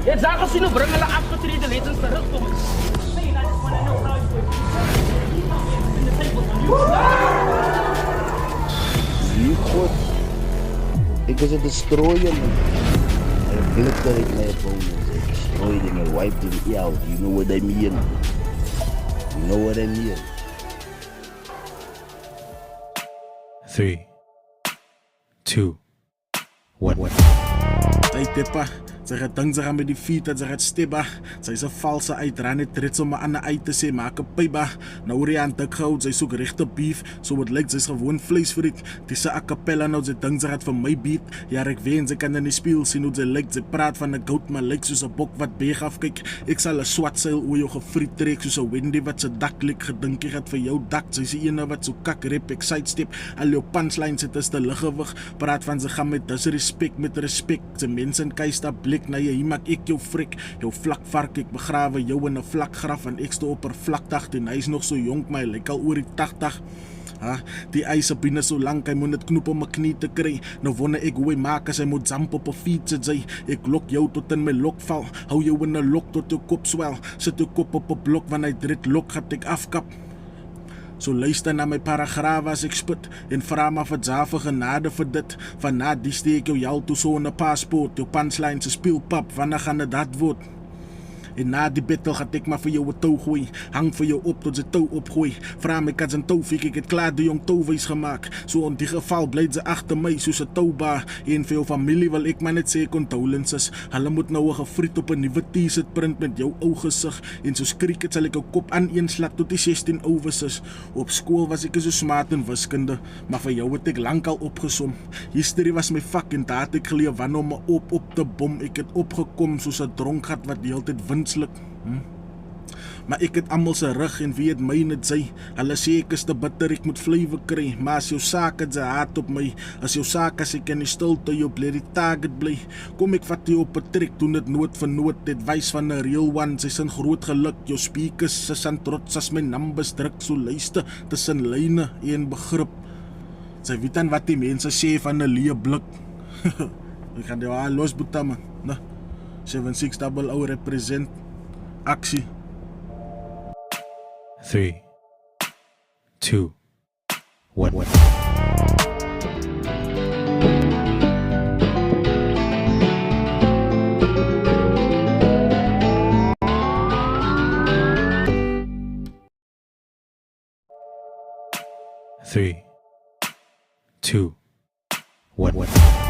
Jy sê sien hoe bring hulle afgetrede legends terug kom. Hey, I just want to know how you in the table on you. You God. Ek is 'n destroyer man. I obliterate my opponents. I destroy them. I wipe them out. You know what I mean? You know what I mean? 3, 2, 1. Sy tepa, sy het dink sy gaan met die feet, sy het steba. Sy is 'n valse uitran het trits om 'n ander uit te sê, maak 'n pyba. Nou ry aan dik gehou, sy soek regte beef, so wat lyk sy's gewoon vleisfriet. Dis 'n a cappella nou sy dink sy het vir my beat. Ja, ek weet sy kan in die spieël sien hoe sy lyk, sy praat van 'n goat, maar lyk soos 'n bok wat beeg afkyk. Ek sal 'n swart seil oor jou gefriet trek soos 'n Wendy wat se dak lik gedink het vir jou dak. Sy is die ene wat so kak rap ek sidestep. Al jou punchlines het is te liggewig. Praat van sy gaan met disrespek met respek. Sy mense in kuista blik na jy, hier maak ek jou frik. Jou vlak vark, ek begrawe jou in 'n vlak graf en ek sta oppervlaktig. En hy is nog so jonk, maar hy lyk al oor die 80. Die eise binne so lank, hy moet dit knoop om my knie te kry. Nou wonder ek hoe hy maak as hy moet jump op 'n fiets het sy. Ek lok jou tot in my lokval, hou jou in 'n lok tot jou kop swel. Sit jou kop op 'n blok, wanneer hy dit lok gaat ek afkap. So luister na my paragraaf as ek spit en vra maar vir Java genade vir dit. Van na die steek jou toe so 'n paspoort, jou punchline se speelpap, wanneer gaan dit dat word? En na die battle gaat ek maar vir jou 'n tou gooi, hang vir jou op tot sy tou opgooi. Vra my kat en tou fik ek het klaar die jong touwys gemaak. So in die geval bly sy agter my soos 'n touba. En vir jou familie wil ek maar net sê condolences. Hulle moet nou 'n gefriet op 'n nuwe T-shirt print met jou ou gesig. En so skrik het sal ek jou kop aan een slag tot die 16 ouers is. Op skool was ek so smart in wiskunde, maar vir jou het ek lankal opgesom. History was my vak en daar het ek geleer wanneer om op te bom. Ek het opgekom soos 'n dronkgat wat die hele tyd winslik. Maar ek het almal se rug en wie het my net sy. Hulle sê ek is te bitter, ek moet vlewe kry. Maar as jou saak het sy haat op my. As jou saak as ek in die stilte jou bly die target bly. Kom ek vat jou op 'n trek, doen dit nood vir nood. Dit wys van 'n real one, sy sin groot geluk. Jou speakers is aan trots as my numbers druk. So luister tussen lyne en begrip. Sy weet dan wat die mense sê van 'n leë blik. Ek gaan jou al los boeta man. 7600 represent actie. 3, 2, 1. Three, 2, 1.